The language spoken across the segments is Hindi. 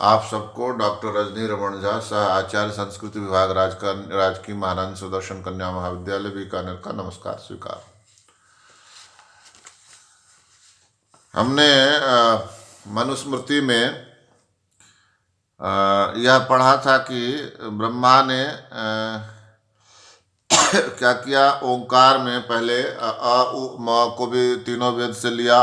आप सबको डॉक्टर रजनी रमन झा सह आचार्य संस्कृत विभाग राजकीय महारानी सुदर्शन कन्या महाविद्यालय बीकानेर का नमस्कार स्वीकार। हमने मनुस्मृति में यह पढ़ा था कि ब्रह्मा ने क्या किया, ओंकार में पहले अ उ म को भी तीनों वेद से लिया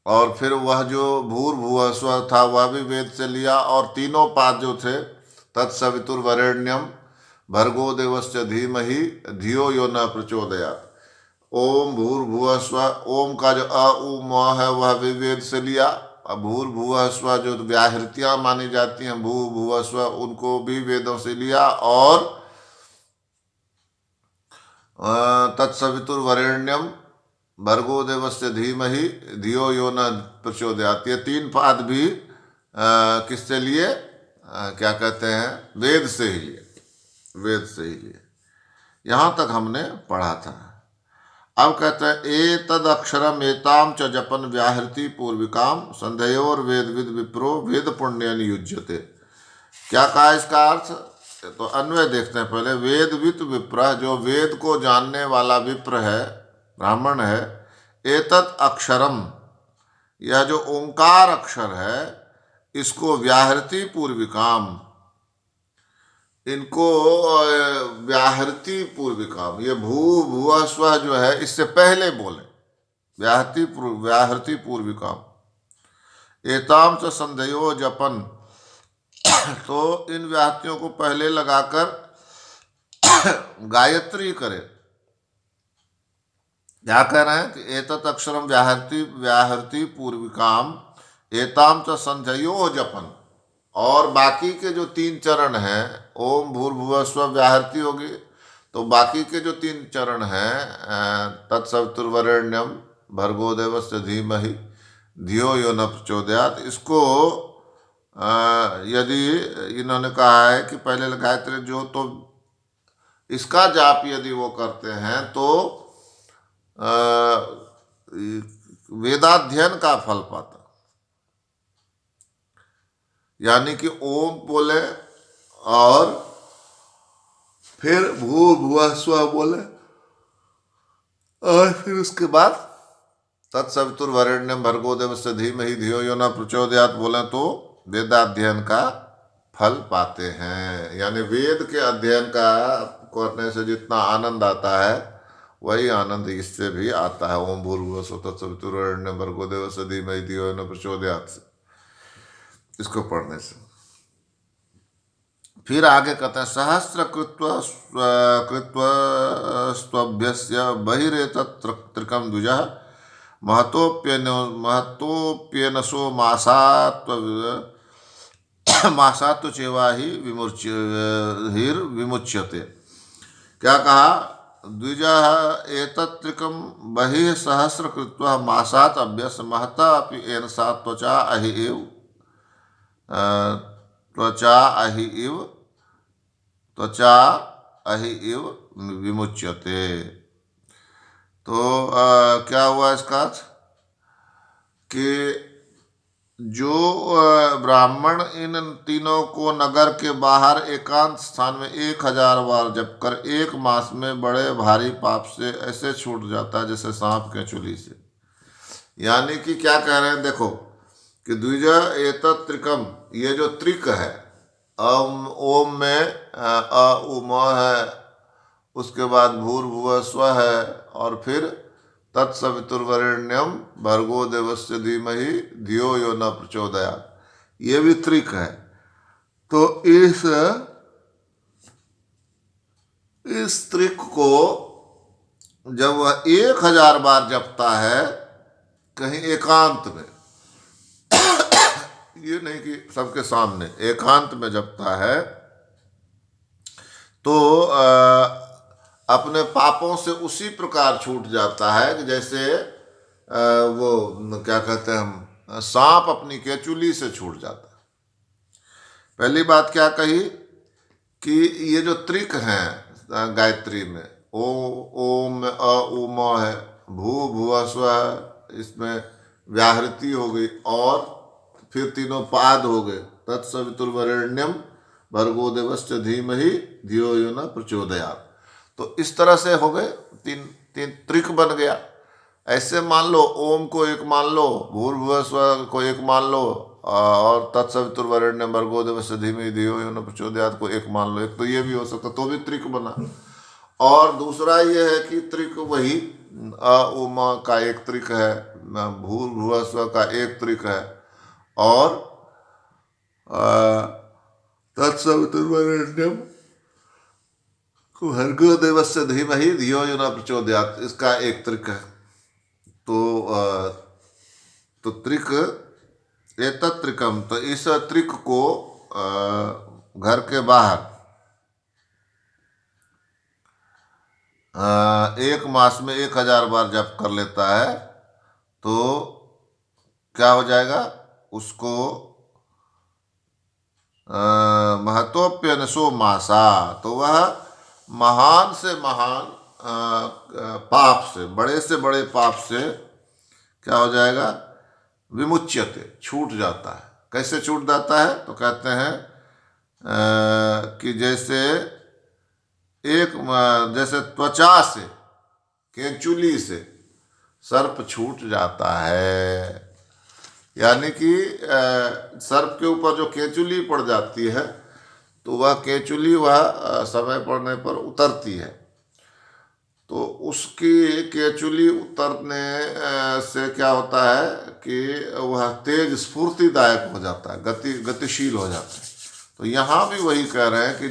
और फिर वह जो भूर्भुवः स्वः था वह भी वेद से लिया, और तीनों पाद जो थे तत्सवितुर्वरेण्यम भर्गो देवस्य धीमहि धियो यो न प्रचोदयात्। ओम भूर्भुवः स्वः, ओम का जो अ उ म है वह भी वेद से लिया। अब भूर्भुवः स्वः जो व्याहृतियां मानी जाती हैं भू भुवः स्वः, उनको भी वेदों से लिया, और तत्सवितुर्वरेण्यम भर्गो देवस्य धीमहि धियो यो न प्रचोदयात्, ये तीन पाद भी किससे लिए, क्या कहते हैं, वेद से ही लिए, वेद से ही लिए। यहाँ तक हमने पढ़ा था। अब कहते हैं एतद अक्षरम एताम च जपन व्याहृति पूर्विकाम संध्योर वेद विद विप्रो वेद पुण्यन युज्यते। क्या कहा इसका अर्थ, तो अन्वय देखते हैं पहले। वेदवित विप्र, जो वेद को जानने वाला विप्र है, ब्राह्मण है, एतत् अक्षरम, यह जो ओंकार अक्षर है, इसको व्याहृति पूर्विकाम, इनको व्याहृति पूर्विकाम, ये भू भुवः स्वः जो है इससे पहले बोले, व्याहृति पूर्विकाम एताम च संध्यो जपन, तो इन व्याहृतियों को पहले लगाकर गायत्री करे। क्या कह रहे हैं कि एतत् अक्षरम व्याहृति पूर्विकाम एताम च संध्यो जपन, और बाकी के जो तीन चरण हैं, ओम भूर्भुवः स्वः व्याहृति होगी, तो बाकी के जो तीन चरण हैं तत्सवितुर्वरेण्यम भर्गो देवस्य धीमहि धियो यो न प्रचोदयात्, इसको यदि इन्होंने कहा है कि पहले गायत्री जो, तो इसका जाप यदि वो करते हैं तो वेदाध्ययन का फल पाता। यानी कि ओम बोले और फिर भूर्भुवः स्वः बोले, और फिर उसके बाद तत्सवितुर्वरेण्यम भर्गो देवस्य धीमहि धियो यो न प्रचोदयात् बोले, तो वेदाध्ययन का फल पाते हैं। यानी वेद के अध्ययन का करने से जितना आनंद आता है वही आनंद इससे भी आता है। ओम भूर्भुवः स्वः तत्सवितुर्वरेण्यम भर्गो देवस्य धीमहि धियो यो न प्रचोदयात् से, इसको पढ़ने से। फिर आगे कहते हैं सहस्र कृत्वस्त्वभ्यस्य बहिरेतत् त्रिकम द्विजः महतोप्येनसो मासात्व चेवा ही विमुच्यते। क्या कहा, द्विजः एतत् त्रिकम बहिः सहस्र कृत्वा मासात् अभ्यस्य महता अपि एनसा त्वचा अहि एव त्वचा अहि इव विमुच्यते। तो क्या हुआ इसका अर्थ कि जो ब्राह्मण इन तीनों को नगर के बाहर एकांत स्थान में 1000 बार जप कर 1 मास में बड़े भारी पाप से ऐसे छूट जाता है जैसे सांप के चुली से। यानी कि क्या कह रहे हैं, देखो कि द्विज एतत् त्रिकम, ये जो त्रिक है, ओम में अ उ म है, उसके बाद भूर्भुवः स्वः है, और फिर तत्सवितुर्वरेण्यम भर्गो देवस्य धीमहि धियो यो न प्रचोदयात्, ये भी त्रिक है। तो इस त्रिक को जब वह 1000 बार जपता है कहीं एकांत में, ये नहीं कि सबके सामने, एकांत में जपता है, तो अपने पापों से उसी प्रकार छूट जाता है कि जैसे वो क्या कहते हैं हम, सांप अपनी केचुली से छूट जाता है। पहली बात क्या कही कि ये जो त्रिक हैं गायत्री में, ओम में अ उ म है, भू भुवः स्वः, इसमें व्याहृति हो गई, और फिर तीनों पाद हो गए, तत्सवितुर्वरेण्यम भर्गो देवस्य धीमहि धियो यो न प्रचोदयात्। तो इस तरह से हो गए, तीन तीन त्रिक बन गया। ऐसे मान लो, ओम को एक मान लो, भूर्भुवः स्वः को एक मान लो, और तत्सवितुर्वरेण्यम भर्गो देवस्य धीमहि धियो यो न प्रचोदयात् को एक मान लो। एक तो ये भी हो सकता, तो भी त्रिक बना। और दूसरा ये है कि त्रिक वही अ उमा का एक त्रिक है, भूर्भुवः स्वः का एक त्रिक है, और तत्सवितुर्वरेण्यम भर्गो देवस्य धीमहि धियो यो न प्रचोदयात् इसका एक त्रिक है। तो त्रिक एतत् त्रिकम, तो इस त्रिक को घर के बाहर एक मास में 1000 बार जप कर लेता है तो क्या हो जाएगा, उसको महतोप्यनसो मासा, तो वह महान से महान पाप से बड़े पाप से क्या हो जाएगा, विमुच्यते, छूट जाता है। कैसे छूट जाता है, तो कहते हैं कि जैसे त्वचा से, केंचुली से सर्प छूट जाता है। यानी कि सर्प के ऊपर जो केंचुली पड़ जाती है, तो वह केंचुली समय पड़ने पर उतरती है। तो उसकी केंचुली उतरने से क्या होता है कि वह तेज स्फूर्तिदायक हो जाता है, गतिशील हो जाता है। तो यहाँ भी वही कह रहे हैं कि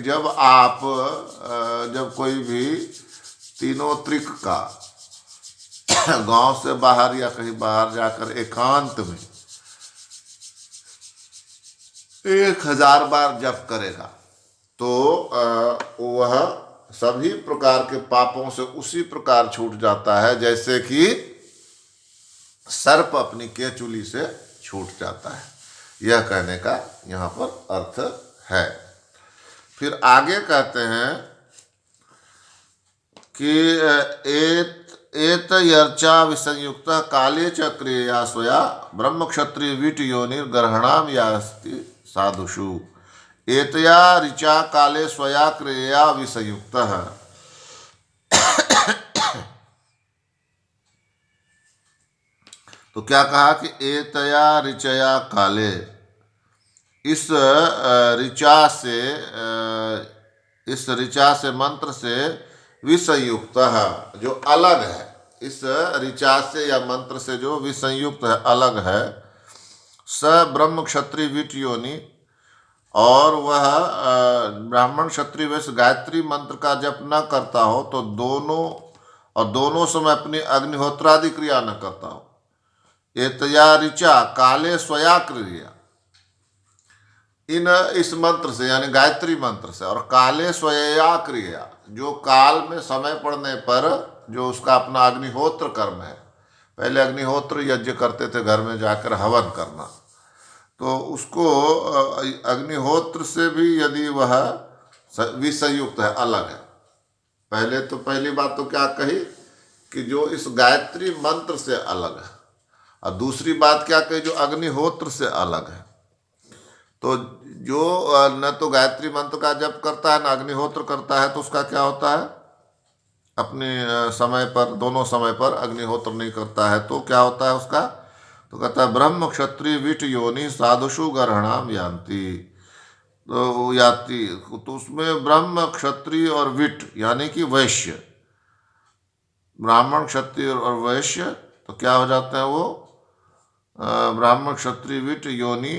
जब कोई भी तीनों त्रिक का गांव से बाहर या कहीं बाहर जाकर एकांत में 1000 बार जप करेगा, तो वह सभी प्रकार के पापों से उसी प्रकार छूट जाता है जैसे कि सर्प अपनी केंचुली से छूट जाता है। यह कहने का यहाँ पर अर्थ है। फिर आगे कहते हैं कि एत यर्चा विसंयुक्त काले च क्रिया स्वया ब्रह्म क्षत्रिय वीट योनिर्ग्रहणाम यास्ति साधुषु एतया ऋचा काले स्वया क्रिया विसंयुक्त है। तो क्या कहा कि एतया ऋचया काले, इस ऋचा से मंत्र से विसंयुक्त है, जो अलग है, इस ऋचा से या मंत्र से जो विसंयुक्त है, अलग है, स ब्रह्म क्षत्रिय वीट योनि, और वह ब्राह्मण क्षत्रिय वैश्य गायत्री मंत्र का जप न करता हो, तो दोनों समय अपनी अग्निहोत्रादि क्रिया न करता हो। एतया ऋचा काले स्वया क्रिया, इस मंत्र से यानी गायत्री मंत्र से, और काले स्वया क्रिया, जो काल में समय पड़ने पर जो उसका अपना अग्निहोत्र कर्म है, पहले अग्निहोत्र यज्ञ करते थे घर में जाकर हवन करना, तो उसको अग्निहोत्र से भी यदि वह विसंयुक्त है, अलग है। पहली बात तो क्या कही कि जो इस गायत्री मंत्र से अलग है, और दूसरी बात क्या कही, जो अग्निहोत्र से अलग है। तो जो न तो गायत्री मंत्र का जप करता है न अग्निहोत्र करता है, तो उसका क्या होता है, अपने समय पर, दोनों समय पर अग्निहोत्र नहीं करता है, तो क्या होता है उसका, तो कहता है ब्रह्म क्षत्रिय वीट योनि साधुषु गर्हणाम यान्ति, तो याति, तो उसमें ब्रह्म क्षत्रिय और विट यानी कि वैश्य, ब्राह्मण क्षत्रिय और वैश्य, तो क्या हो जाते हैं वो, ब्राह्मण क्षत्रिय विट योनि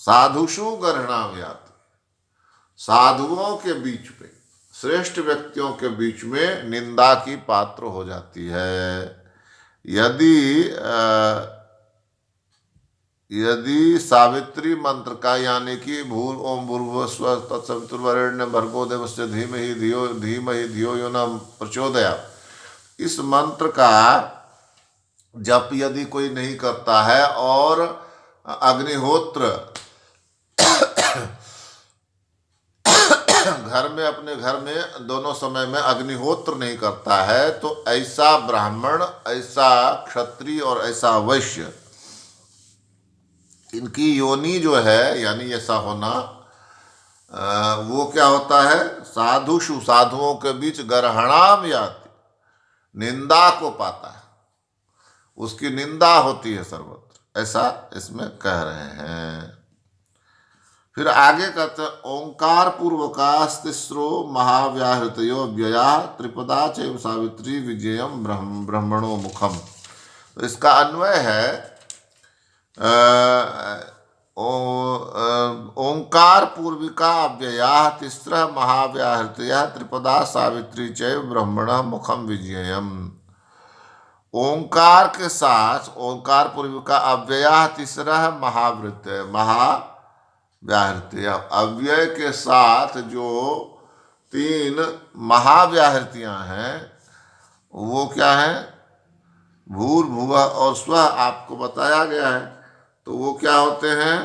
साधुषु गर्हणाम याति, साधुओं के बीच में, श्रेष्ठ व्यक्तियों के बीच में निंदा की पात्र हो जाती है। यदि सावित्री मंत्र का यानी कि ओम भूर्भुवः स्वः तत्सवितुर्वरेण्यं भर्गो देवस्य धीमहि धियो यो न प्रचोदयात्, इस मंत्र का जप यदि कोई नहीं करता है और अग्निहोत्र अपने घर में दोनों समय में अग्निहोत्र नहीं करता है, तो ऐसा ब्राह्मण, ऐसा क्षत्रिय और ऐसा वैश्य इनकी योनि जो है यानी ऐसा होना, वो क्या होता है, साधुषु साधुओं के बीच गर्हणाम याति, निंदा को पाता है, उसकी निंदा होती है सर्वत्र, ऐसा इसमें कह रहे हैं। फिर आगे कहते हैं ओंकार पूर्वकास्तिस्रो महाव्याहृतयो व्यया त्रिपदा चैव सावित्री विजयम ब्रह्मणो मुखम। तो इसका अन्वय है ओंकार पूर्विका अव्यया तिस्र महाव्याहृतया त्रिपदा सावित्री चैव ब्रह्मण मुखम विजयम। ओंकार के साथ ओंकार पूर्विका अव्यया तीसरा महावृत महाव्याहृति, अव्यय के साथ जो तीन महाव्याहृतियां हैं वो क्या है, भूर्भुवः और स्वः आपको बताया गया है। तो वो क्या होते हैं,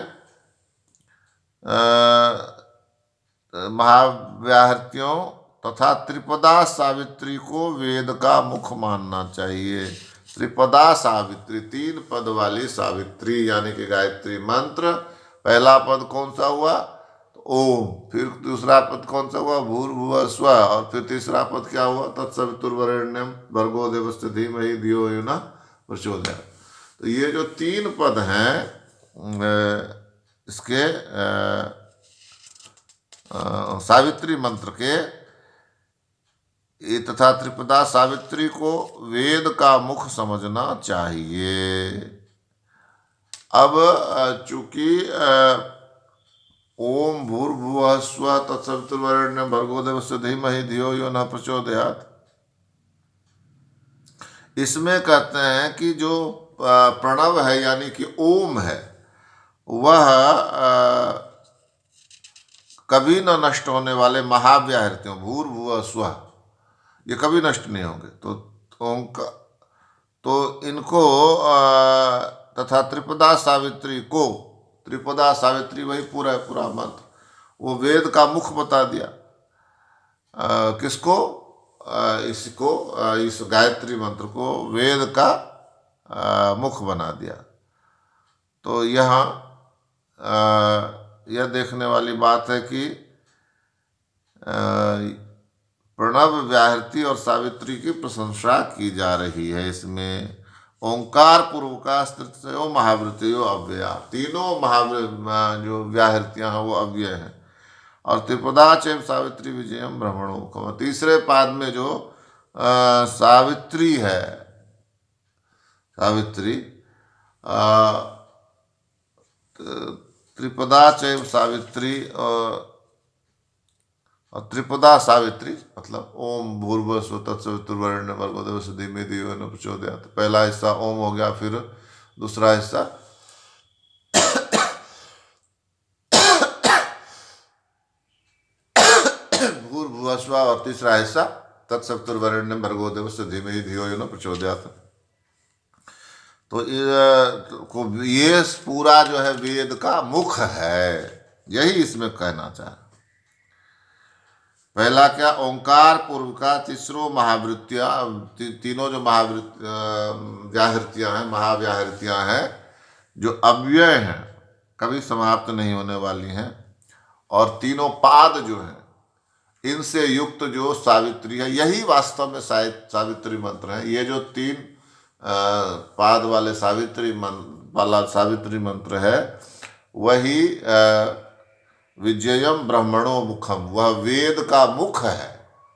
महाव्याहृतियों तथा त्रिपदा सावित्री को वेद का मुख मानना चाहिए। त्रिपदा सावित्री, तीन पद वाली सावित्री यानी कि गायत्री मंत्र। पहला पद कौन सा हुआ, तो ओम, फिर दूसरा पद कौन सा हुआ, भूर्भुवः स्वः, और फिर तीसरा पद क्या हुआ, तत्सवितुर्वरेण्यम भर्गो देवस्य धीमहि धियो यो नः प्रचोदयात्। तो ये जो तीन पद हैं इसके सावित्री मंत्र के, ये तथा त्रिपदा सावित्री को वेद का मुख समझना चाहिए। अब चूंकि ओम भूर्भुवः स्वः तत्सवितुर्वरेण्यं भर्गो देवस्य धीमहि धियो यो नः प्रचोदयात्, इसमें कहते हैं कि जो प्रणव है यानी कि ओम है, वह कभी न नष्ट होने वाले महाव्याहृतियों भूर्भुवः स्वः, ये कभी नष्ट नहीं होंगे। तो इनको तथा त्रिपदा सावित्री को, त्रिपदा सावित्री वही पूरा पूरा मंत्र, वो वेद का मुख बता दिया। किसको, इसको, इस गायत्री मंत्र को वेद का मुख बना दिया। तो यहाँ यह देखने वाली बात है कि प्रणव व्याहृति और सावित्री की प्रशंसा की जा रही है इसमें। ओंकार पूर्वकास्त्रितयो महावृतयो अव्यया, तीनों जो व्याहृतियां हैं वो अव्यय हैं। और त्रिपदा चैव सावित्री विजयम ब्रह्मणो मुखम, तीसरे पाद में जो सावित्री है, सावित्री त्रिपदा चैव सावित्री और त्रिपदा सावित्री मतलब ओम भूर्भुवः स्वः तत्सवितुर्वरेण्यं भर्गो देवस्य धीमहि धियो यो नः प्रचोदयात्। पहला हिस्सा ओम हो गया, फिर दूसरा हिस्सा भूर्भुवः स्वः और तीसरा हिस्सा तत्सवितुर्वरेण्यं भर्गो देवस्य धीमहि धियो यो नः प्रचोदयात्। तो ये पूरा जो है वेद का मुख है, यही इसमें कहना चाह। पहला क्या, ओंकार पूर्व का तीसरो महावृत्तियां, तीनों जो व्याहृतियां हैं, महाव्याहृतियां हैं जो अव्यय हैं, कभी समाप्त नहीं होने वाली हैं, और तीनों पाद जो हैं इनसे युक्त जो सावित्री है, यही वास्तव में सावित्री मंत्र है। ये जो तीन पाद वाले सावित्री मंत्र है वही विजयम ब्रह्मणो मुखम, वह वेद का मुख है।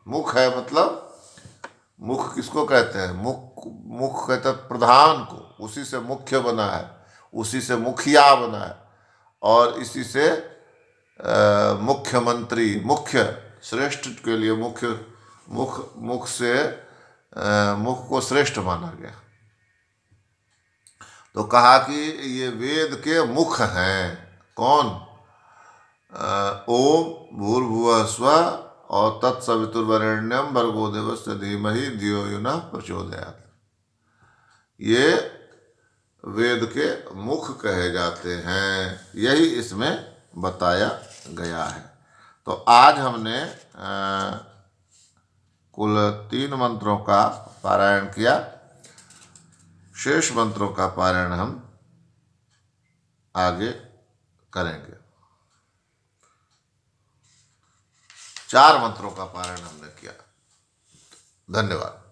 मुख है मतलब, मुख किसको कहते हैं, मुख कहते हैं प्रधान को, उसी से मुख्य बना है, उसी से मुखिया बना है, और इसी से मुख्यमंत्री, मुख्य श्रेष्ठ के लिए मुख से मुख को श्रेष्ठ माना गया। तो कहा कि ये वेद के मुख हैं। कौन, ओम भूर्भुवः स्वः और तत्सवितुर्वरेण्यं भर्गो देवस्य धीमहि धियो यो नः प्रचोदयात्, ये वेद के मुख कहे जाते हैं, यही इसमें बताया गया है। तो आज हमने कुल 3 मंत्रों का पारायण किया। शेष मंत्रों का पारायण हम आगे करेंगे। 4 मंत्रों का पारायण हमने किया। धन्यवाद।